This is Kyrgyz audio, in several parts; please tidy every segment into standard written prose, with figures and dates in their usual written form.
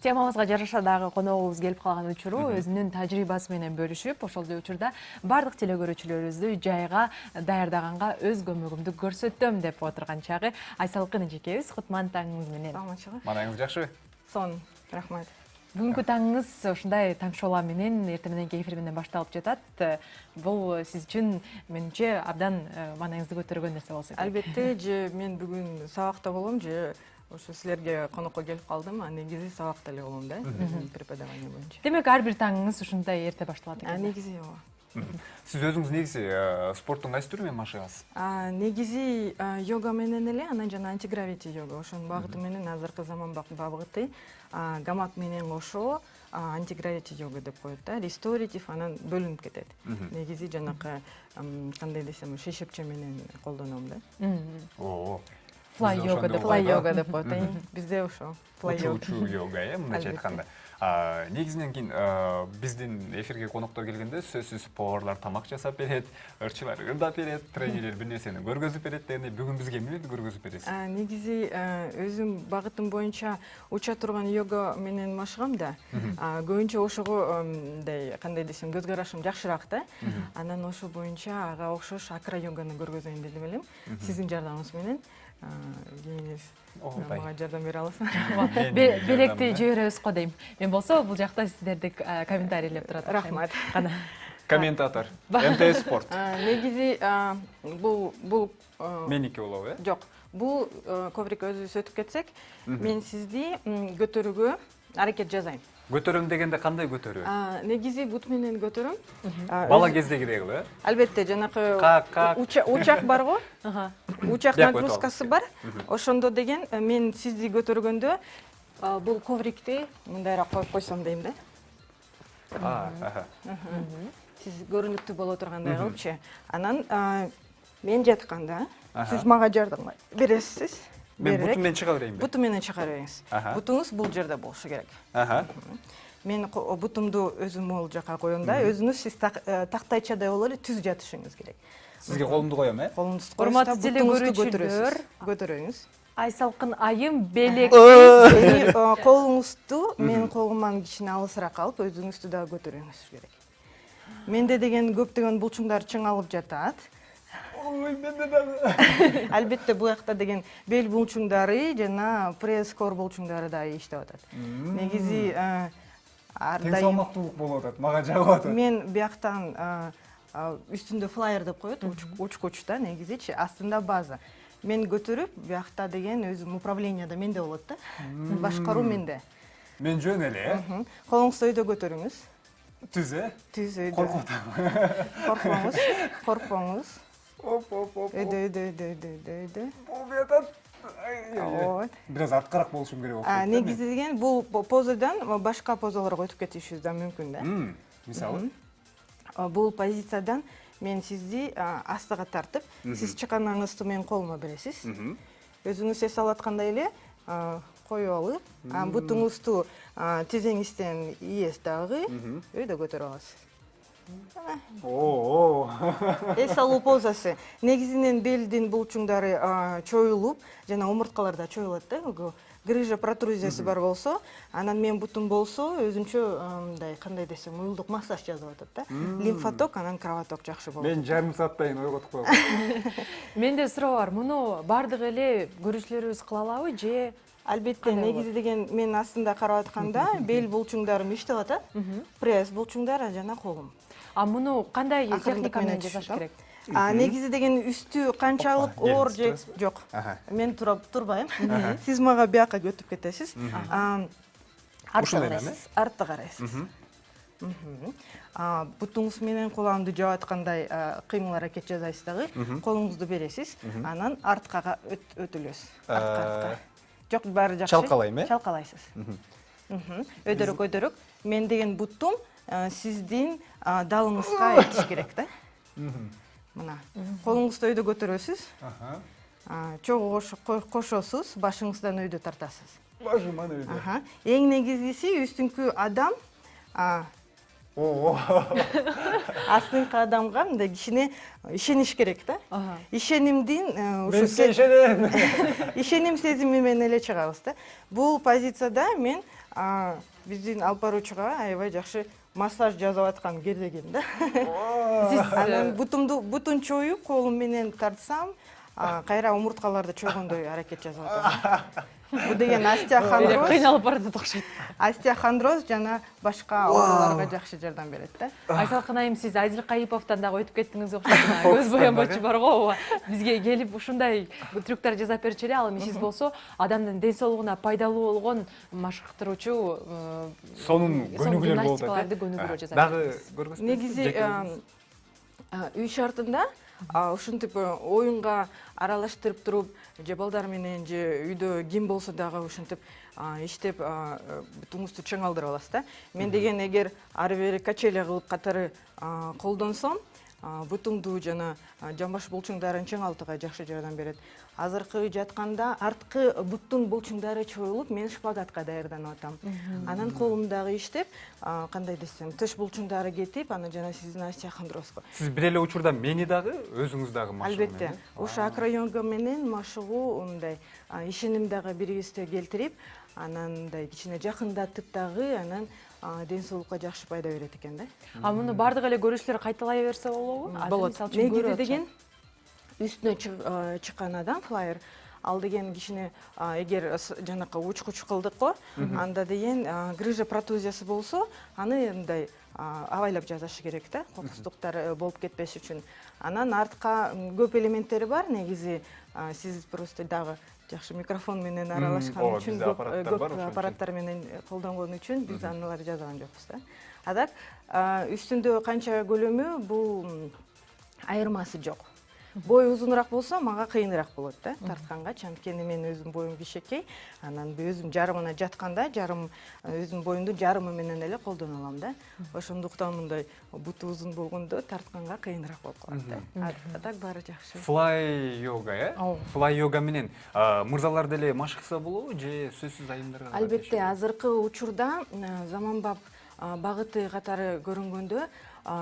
Темабызга жараша дагы коногубуз келип калган учуру өзүнүн тажрыйбасы менен бөлүшүп, ошол эле учурда бардык телекөрүүчүлөрүбүздү жайга даярдаганга өз көмөгүмдү көрсөтөм деп отурган чагы. Айсалкын эжекебиз, кутман таңыңыз менен. Саламатчылык. Маанайыңыз жакшыбы? Сон, рахмат. Бүгүнкү таңыңыз ушундай таң шола менен эртең мененки эфир менен башталып жатат. Бул сиз үчүн менимче абдан маанайыңызды көтөргөн нерсе болсо керек. Албетте, же мен бүгүн сабакта болом, же ошо силерге конокко келип калдым, а негизи сабакта эле болом да, преподавание боюнча. Демек, ар бир таңыңыз ушундай эрте башталат экен. Негизи ооба. Сиз өзүңүз негизи спорттун кайсы түрү менен машыгасыз? Негизи йога менен эле, анан жана антигравити йога, ошонун багыты менен азыркы заман багыты гамак менен кошо антигравити йога деп коет да, ресторатив анан бөлүнүп кетет. Негизи жанакы кандай десем, шейшепче менен колдоном да. Флай йога деп коет. Бизде ошо. Учуучу йога, мындайча айтканда. Негизинен кийин биздин эфирге коноктор келгенде сөзсүз поварлар тамак жасап берет, ырчылар ырдап берет, тренерлер бир нерсени көргөзүп берет дегенде бүгүн бизге эмнелерди көргөзүп бересиз? Негизи өзүм багытым боюнча уча турган йога менен машыгам да. Көбүнчө ошого мындай кандай десем, көз карашым жакшыраак да. Анан ошол боюнча ага окшош акра йоганы көргөзөйүн деп элем. Сиздин жардамыңыз менен кеңиңиз мага жардам бере аласызбы? Белекти жиберебиз го дейм. Мен болсо бул жакта сиздерди комментарийлеп турат. Рахмат. Комментатор. МТС спорт. Негизи бул Меники болобу, э? жок. Бул коврик өзүбүз өтүп кетсек, мен сизди көтөрүүгө аракет жасайм. Көтөрөм дегенде кандай көтөрүү? Негизи бут менен көтөрөм. Бала кездегидей кылып, э? Албетте, жанакы учак бар го. Учак нагрузкасы бар. Ошондо деген мен сизди көтөргөндө бул коврикти мындайраак коюп койсом дейм да. Сиз көрүнүктүү боло тургандай кылыпчы. Анан мен жатканда сиз мага жардам бересиз. Мен бутум менен чыга берейинби? Бутум менен чыга бериңиз. Бутуңуз бул жерде болушу керек. Мен бутумду өзүм могул жака коем да, өзүңүз сиз тактайчадай боло эле түз жатышыңыз керек. Сизге колумду коем, э? Колуңузду Урматтуу телекөрүүчүлөр, көтөрөңүз. Айсалкын айым белекти колуңузду менин колуман кичине алысыраак алып, өзүңүздү дагы көтөрүңүз керек. Менде деген көптөгөн булчуңдар чыңалып жатат. Ой, менде дагы. Албетте, бул жакта деген бел булчуңдары жана пресс кор булчуңдары да иштеп атат. Негизи тең салмактуулук болуп атат, мага жагып атат. Мен бияктан үстүндө флайер деп коет, уч да, негизичи астында база. Мен көтөрүп, биякта деген өзүм управленияда менде болот да. Башкаруу менде. Мен жөн эле, э? Колуңузду өйдө көтөрүңүз. Түз, э? Түз өйдө. Коркуп атам. Коркпоңуз. Өйдө. Бул бетат. Бираз арткараак болушум керек болуп. Негизи деген бул позадан башка позаларга өтүп кетишибиз да мүмкүн да. Мисалы? Бул позициядан мен сизди астыга тартып, сиз чаканаңызды менин колума бересиз. Өзүңүз эс алып аткандай эле коюп алып, бутуңузду тизеңизден ийес дагы өйдө көтөрүп аласыз. Эс алуу позасы. Негизинен белдин булчуңдары чоюлуп, жана омурткалар да чоюлат да. Грыжа протрузиясы бар болсо, анан мен бутум болсо, өзүнчө мындай кандай десем, уюлдук массаж жасап атат да. Лимфоток, анан кровоток жакшы болот. Мен жарым сааттайын ойготуп коем. Менде суроо бар. Муну бардык эле көрүүчүлөрүбүз кыла алабы же? Албетте, негизи деген мен астында карап атканда бел булчуңдарым иштеп атат. Пресс булчуңдар жана колум. Муну кандай техника менен жасаш керек? Негизи деген үстү канчалык оор же жок. Мен турбайм. Сиз мага бияка өтүп кетесиз. Артты карайсыз. Бутуңуз менен кулагымды жаап аткандай кыймыл аракет жасайсыз дагы. Колуңузду бересиз. Анан артка өтүлөсүз. Артка. Жок, баары жакшы. Чалкалайм, э? Чалкалайсыз. Өйдөрөк. Мен деген бутум сиздин далыңызга этиш керек да. Мына, колуңузду өйдө көтөрөсүз. Чогуу кошосуз, башыңыздан өйдө тартасыз. Башыман өйдө. Эң негизгиси үстүңкү адам астыңкы адамга мындай кичине ишениш керек да. Ишенимдин ишенем. Ишеним сезими менен эле чыгабыз да. Бул позицияда мен биздин алып баруучуга аябай жакшы массаж жасап аткан керек да. Сиз Анан бутун чоюп колум менен тартсам, кайра умурткаларды чойгондой аракет жасап атам. Бул деген остеохондроз. кыйналып баратат окшойт. Остеохондроз жана башка ооруларга жакшы жардам берет да. Айсалкын айым, сиз Айзел Кайыповдон дагы өтүп кеттиңиз окшойт. Көз боянбочу бар го, ооба. Бизге келип ушундай трюктар жасап берчү эле. Ал эми сиз болсо адамдын ден соолугуна пайдалуу болгон машыктыруучу сонун көнүгүүлөр болот гимнастикаларды көнүгүүрөө жасап дагы беребиз. көргөзмө Негизи үй шартында ушинтип оюнга аралаштырып туруп, же балдар менен же үйдө ким болсо дагы ушинтип иштеп бутуңузду чыңалдырып аласыз да. Мен деген эгер ары бери качеля кылып катары колдонсом, бутуңду жана жамбаш булчуңдарын чыңалтууга жакшы жардам берет. Азыркы жатканда арткы буттун булчуңдары чоюлуп, мен шпагатка даярданып атам. Анан колумдагы иштеп, кандай десем, төш булчуңдары кетип, анан жана сиздин остеохондрозго. Сиз бир эле учурда мени дагы өзүңүз дагы машыгуу. Албетте. Ошо акроёнга менен машыгуу мындай ишеним дагы бирибизге келтирип, анан мындай кичине жакындатып дагы анан ден соолукка жакшы пайда берет экен да. Муну бардык эле көрүүчүлөр кайталай берсе болобу? Болот. Негизи деген үстүнө чыккан адам флайер, ал деген кичине эгер жанакы учкуч кылдык го, анда деген грыжа протузиясы болсо, аны мындай абайлап жасашы керек да, кокустуктар болуп кетпеш үчүн. Анан артка көп элементтери бар, негизи сиз просто дагы жакшы микрофон менен аралашкан үчүн, көп аппараттар менен колдонгон үчүн биз аналарды жазган жокпуз да. Адак үстүндө канча көлөмү бул айырмасы жок. Бой узунураак болсо мага кыйыныраак болот да, тартканга. Анткени мен өзүм боюм кичинекей, анан өзүм жарымына жатканда, өзүм боюмдун жарымы менен эле колдоно алам да. Ошондуктан мындай буту узун болгондо тартканга кыйыныраак болуп калат да. Так баары жакшы. Флай йога, Флай йога менен мырзалар деле машыкса болобу же сөзсүз айымдарга? Албетте, азыркы учурда заманбап багыты катары көрүнгөндө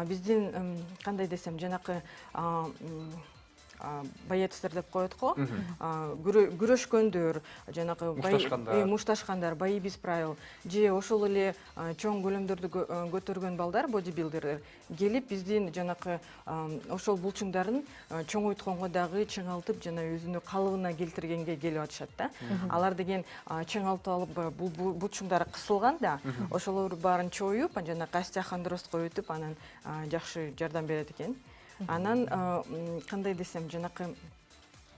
биздин кандай десем, жанакы боецтер деп коет го, күрөшкөндөр, жанакы мушташкандар, бои без правил, же ошол эле чоң көлөмдөрдү көтөргөн балдар, бодибилдерлер келип биздин жанакы ошол булчуңдарын чоңойтконго дагы чыңалтып, жана өзүнүн калыбына келтиргенге келип атышат да. Алар деген чыңалтып алып булчуңдары кысылган да, ошолорду баарын чоюп, жанакы остеохондрозго өтүп, анан жакшы жардам берет экен. Анан кандай десем, жанакы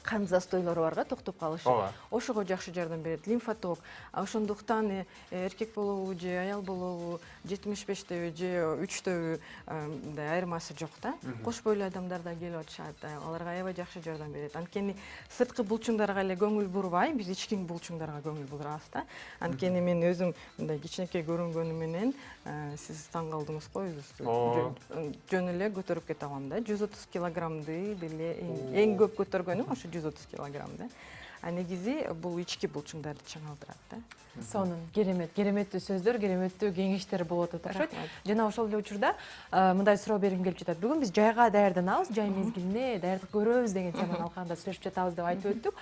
кан застойлору барга, токтоп калышы. Ошого жакшы жардам берет. Лимфоток. Ошондуктан эркек болобу же аял болобу, 75-төбү же 3-төбү мындай айырмасы жок да. Кош бойлуу адамдар да келип атышат. Аларга аябай жакшы жардам берет. Анткени сырткы булчуңдарга эле көңүл бурбай, биз ички булчуңдарга көңүл бурабыз да. Анткени мен өзүм мындай кичинекей көрүнгөнүм менен сиз таң калдыңыз го, өзүңүз жөн эле көтөрүп кете алам да. 130 килограммды деле эң көп көтөргөнүм ошо 130 килограмм да. Негизи бул ички булчуңдарды чыңалтырат да. Сонун кереметтүү сөздөр, кереметтүү кеңештер болуп атат окшойт. Жана ошол эле учурда мындай суроо бергим келип жатат. Бүгүн биз жайга даярданабыз, жай мезгилине даярдык көрөбүз деген теманы алканда сүйлөшүп жатабыз деп айтып өттүк.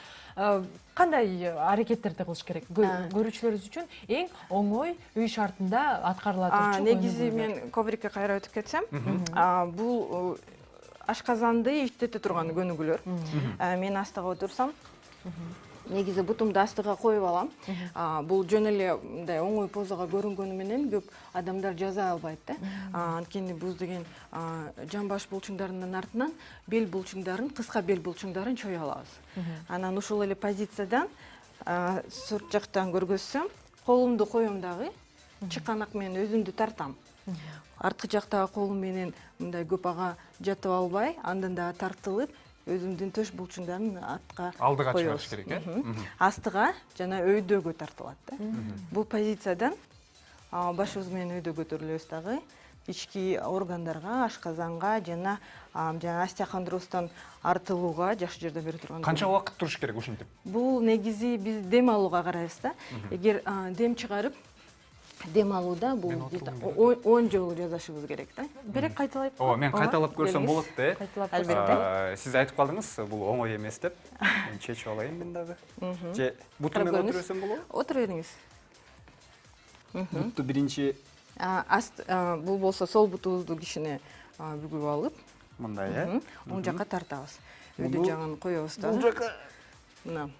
Кандай аракеттерди кылыш керек? Көрүүчүлөрүбүз үчүн эң оңой үй шартында аткарыла турчу. Негизи мен коврикке кайра өтүп кетсем, бул ашказанды иштете турган көнүгүүлөр. Мен астыга отурсам, негизи бутумду астыга коюп алам. Бул жөн эле мындай оңой позага көрүнгөнү менен көп адамдар жаза албайт да. Анткени бул деген жамбаш булчуңдарынын артынан бел булчуңдарын, кыска бел булчуңдарын чоюп алабыз. Анан ушул эле позициядан сырт жактан көргөзсөм, колумду коем дагы, чыканак менен өзүмдү тартам. Арткы жактагы колум менен мындай көп ага жатып албай, андан дагы тартылып, өзүмдүн төш булчуңдарын артка алдыга чыгарыш керек, астыга жана өйдөгө тартылат да. Бул позициядан башыбыз менен өйдө көтөрүлөбүз дагы, ички органдарга, ашказанга жана остеохондрозтон артылууга жакшы жардам бере турган. Канча убакыт туруш керек ушинтип? Бул негизи биз дем алууга карайбыз да. Эгер дем чыгарып, дем алууда бул 10 жолу жасашыбыз керек да. Берек кайталайт. Мен кайталап көрсөм болот да. Албетте. Сиз айтып калдыңыз, бул оңой эмес деп. Мен чечип алайын мен дагы. Же бутум менен отура берсем болобу? Отура бериңиз. бутту биринчи бул болсо сол бутубузду кичине бүгүп алып, мындай, э? оң жакка тартабыз. Өйдө Бул- жагын коебуз да. Бул жака Мына.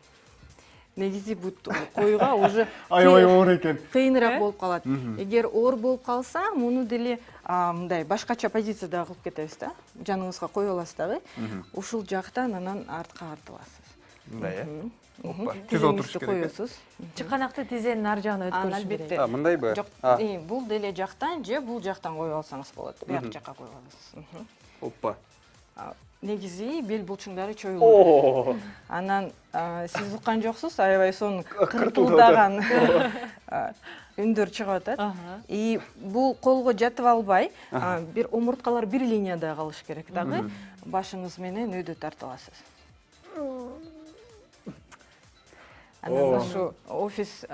Негизи бут коюга уже аябай оор экен. кыйыныраак болуп калат. Эгер оор болуп калса, муну деле мындай башкача позицияда кылып кетебиз да. Жаныңызга коюп аласыз дагы. Ушул жактан анан артка артыласыз. Мындай, э? Опа, түз Тизеңизди отуруш керек. коесуз. чыканакты тизенин ар жагына өткөрүш Албетте. керек. Мындайбы? Жок, бул деле жактан же бул жактан коюп алсаңыз болот. Бияк жакка коюп аласыз. Опа. Негизи бел булчуңдары чоюлуу. О! Анан сиз уккан жоксуз, аябай сонун кыртылдаган үндөр чыгып атат. И бул колго жатып албай, бир омурткалар бир линияда калыш керек дагы. Башыңыз менен өйдө тартып аласыз. Анан ушу офис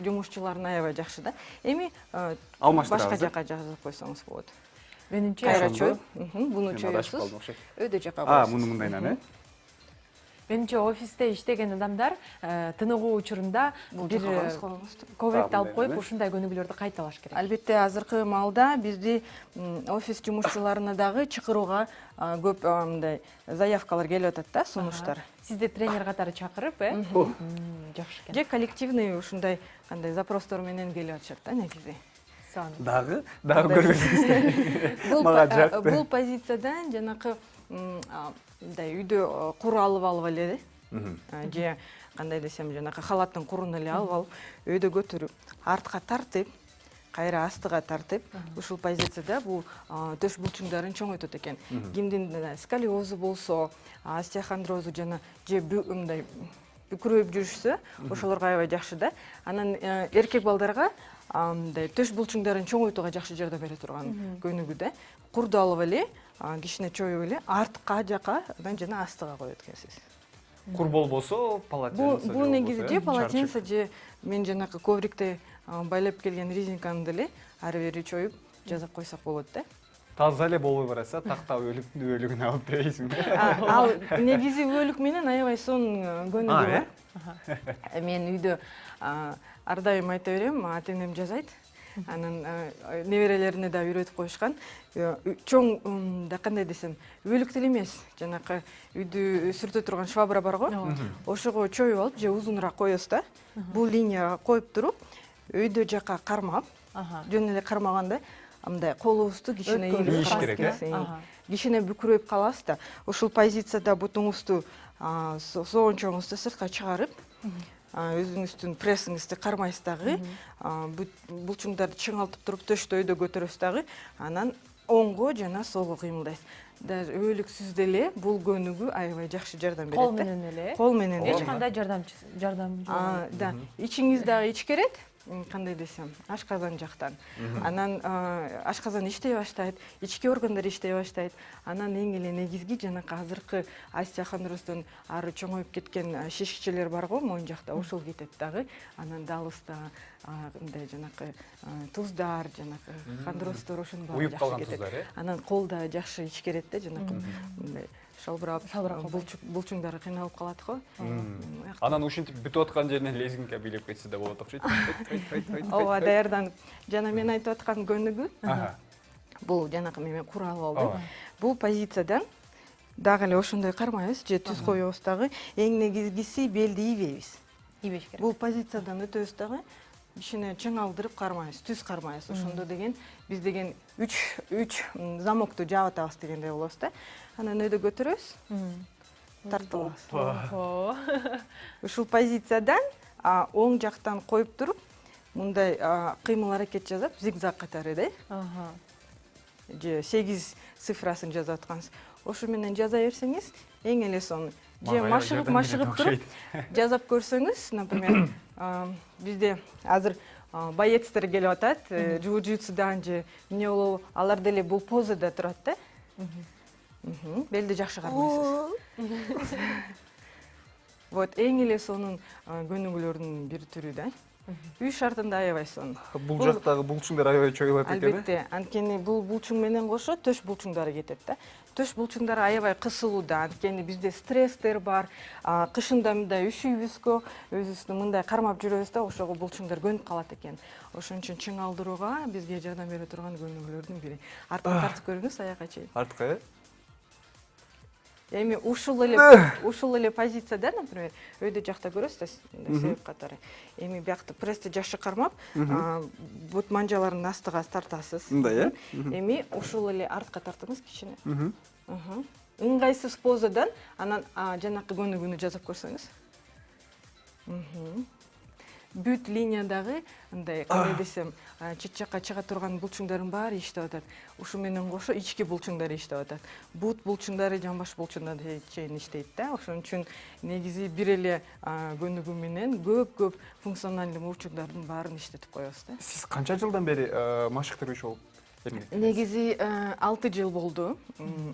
жумушчуларына аябай жакшы да. Эми Алмаштырабыз, башка да? жака жазып койсоңуз болот. Менимче Кайра Ошондо? чоюп, буну Мен адашып чоюсуз. калдым окшойт. Өйдө жака А, коесуз. муну мындайнан, э? менимче офисте иштеген адамдар тыныгуу учурунда бир коврикти алып коюп ушундай көнүгүүлөрдү кайталаш керек. Албетте азыркы маалда бизди офис жумушчуларына дагы чакырууга көп мындай заявкалар келип атат да, сунуштар. Сизди тренер катары чакырып, жакшы экен. Же коллективный ушундай кандай запростор менен келип атышат да негизи. Дагы көргөзүңүз керек. Мага жакты. Бул позициядан жанакы мындай үйдө кур алып эле, же кандай десем, жанакы халаттын курун эле алып, өйдө көтөрүп, артка тартып, кайра астыга тартып, ушул позицияда бул төш булчуңдарын чоңойтот экен. Кимдин сколиозу болсо, остеохондрозу жана же мындай бүкүрөйүп жүрүшсө, ошолорго аябай жакшы да. Анан эркек балдарга мындай төш булчуңдарын чоңойтууга жакшы жардам бере турган көнүгүү да. Курду алып эле, кичине чоюп эле, артка жака жана астыга коет экенсиз. Кур болбосо, полотенце. Бул негизи же полотенце же мен жанакы коврикте байлап келген резинканы деле ары бери чоюп жазап койсок болот да. Таза эле болбой баратса, тактап өлүгүн алып бересиң. Ал негизи өлүк менен аябай сонун көнүгүү бар. Мен үйдө ар дайым айта берем, ата энем жазайт. Анан неберелерине да үйрөтүп коюшкан. Чоң да кандай десем, өлүк деле эмес, жанакы үйдү сүртө турган швабра бар го. Ошого чоюп алып, же узунураак коесуз да. Бул линияга коюп туруп, өйдө жака кармап, жөн эле кармаганда мындай колубузду кичине ийип керек, кичине бүкүрөйүп калабыз да. Ушул позицияда бутуңузду, соончоңузду сыртка чыгарып, өзүңүздүн прессиңизди кармайсыз дагы, булчуңдарды чыңалтып туруп төштө өйдө көтөрөсүз дагы, анан оңго жана солго кыймылдайсыз. Даже өлүксүз деле бул көнүгүү аябай жакшы жардам берет. Кол менен эле. Кол менен. Эч кандай жардам Да, ичиңиз дагы ичкерет. Кандай десем, ашказан жактан. Анан ашказан иштей баштайт, ички органдар иштей баштайт. Анан эң эле негизги жанакы азыркы остеохондроздон ары чоңоюп кеткен шишикчелер бар го моюн жакта, ошол кетет дагы. Анан далыста мындай жанакы туздар, жанакы хондроздор ошонун баары жакшы кетет. Анан кол да жакшы ичкерет да, жанакы мындай шалбырап булчуңдары кыйналып калат го. Анан ушинтип бүтүп аткан жеринен лезгинка бийлеп кетсе да болот окшойт. Ооба, даярданып. Жана мен айтып аткан көнүгүү, бул жанакы мен кур алып алдым. Бул позициядан дагы эле ошондой кармайбыз, же түз коебуз дагы. Эң негизгиси белди ийбейбиз. ийбеш керек. Бул позициядан өтөбүз дагы, кичине чыңалдырып кармайбыз, түз кармайбыз. Ошондо деген биз деген 3 замокту жаап атабыз дегендей болобуз да. Анан өйдө көтөрөбүз, тартып алабыз. Ушул позициядан оң жактан коюп туруп, мындай кыймыл аракет жасап, зигзаг катары да. Же 8 цифрасын жазып аткансыз. Ошо менен жаза берсеңиз, эң эле сонун. Же машыгып туруп жазап көрсөңүз, например, бизде азыр боецтер келип атат, джиу-джитсудан же эмне болобу, алар деле бул позада турат да. Белди жакшы кармайсыз. Вот, эң эле сонун көнүгүүлөрдүн бир түрү да. үй шартында аябайсыз аны. Бул жактагы булчуңдар аябай чоюлат экен. Албетте, анткени бул булчуң менен кошо төш булчуңдары кетет да. Төш булчуңдары аябай кысылууда, анткени бизде стресстер бар, кышында мындай üşүйбүзгө, өзүбүздү мындай кармап жүрөбүз да, ошого булчуңдар көнүп калат экен. Ошон үчүн чыңалдырууга бизге жардам бере турган көнүгүүлөрдүн бири. Артка тартып көрүңүз аяка чейин. Артка, Эми ушул эле позицияда, например, өйдө жакта көрөсүз да, себеп катары. Эми биякта прессти жакшы кармап, бут манжалардын астыга тартасыз. Мындай, Эми ушул эле артка тартыңыз кичине. Ыңгайсыз позадан анан жанакы көнүгүүнү жасап көрсөңүз. Бүт линиядагы мындай кандай десем, чет жакка чыга турган булчуңдардын баары иштеп атат. Ушу менен кошо ички булчуңдар иштеп атат. Бут булчуңдары жамбаш булчуңдары чейин иштейт да. Ошон үчүн негизи бир эле көнүгүү менен көп функционалдуу булчуңдардын баарын иштетип коебуз да. Сиз канча жылдан бери машыктыруучу болуп? Негизи 6 жыл болду.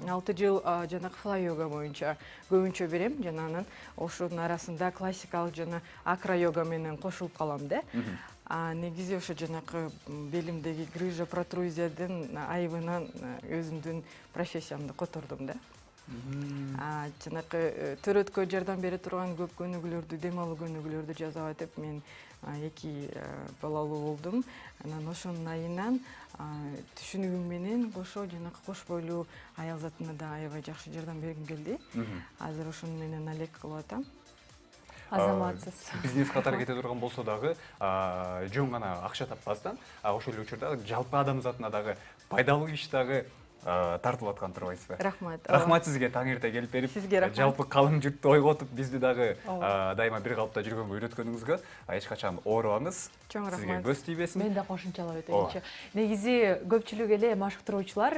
6 жыл жанагы флай йога боюнча көбүнчө берем, жана анан ошонун арасында классикалык жана акро йога менен кошулуп калам да. Негизи ошо жанакы белимдеги грыжа протрузиядын айыбынан өзүмдүн профессиямды котордум да. Жанакы төрөткө жардам бере турган көп көнүгүүлөрдү, дем алуу көнүгүүлөрдү жасап атып, мен 2 балалуу болдум. Анан ошонун айынан түшүнүгүм менен кошо жанакы кош бойлуу аял затына да аябай жакшы жардам бергим келди. Азыр ошону менен алек кылып атам. Азаматсыз. Бизнес катары кете турган болсо дагы, жөн гана акча таппастан, ошол эле учурда жалпы адамзатына дагы пайдалуу иш дагы тартылып аткан турбайсызбы? Рахмат. Рахмат сизге таң эрте келип берип, Сизге рахмат. жалпы калың журтту ойготуп, бизди дагы дайыма бир калыпта жүргөнгө үйрөткөнүңүзгө эч качан оорубаңыз. Чоң Сизге рахмат. көз тийбесин. Мен да кошумчалап өтөйүнчү. Негизи көпчүлүк эле машыктыруучулар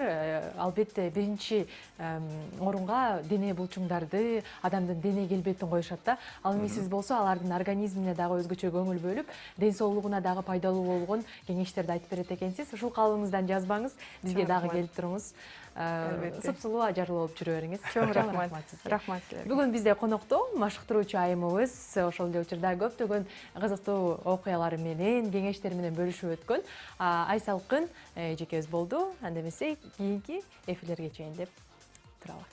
албетте биринчи орунга дене булчуңдарды, адамдын дене келбетин коюшат да. Ал эми сиз болсо алардын организмине дагы өзгөчө көңүл бөлүп, ден соолугуна дагы пайдалуу болгон кеңештерди айтып берет экенсиз. Ушул калыбыңыздан жазбаңыз, бизге дагы келип туруңуз. Сыпсылуу ажарлуу болуп жүрө бериңиз. Чоң рахмат. сизге. Рахмат. Бүгүн бизде конокто машыктыруучу айымыбыз ошол эле учурда көптөгөн кызыктуу окуялары менен, кеңештери менен бөлүшүп өткөн Айсалкын эжекебиз болду. Анда эмесе кийинки эфирлерге чейин деп туралы.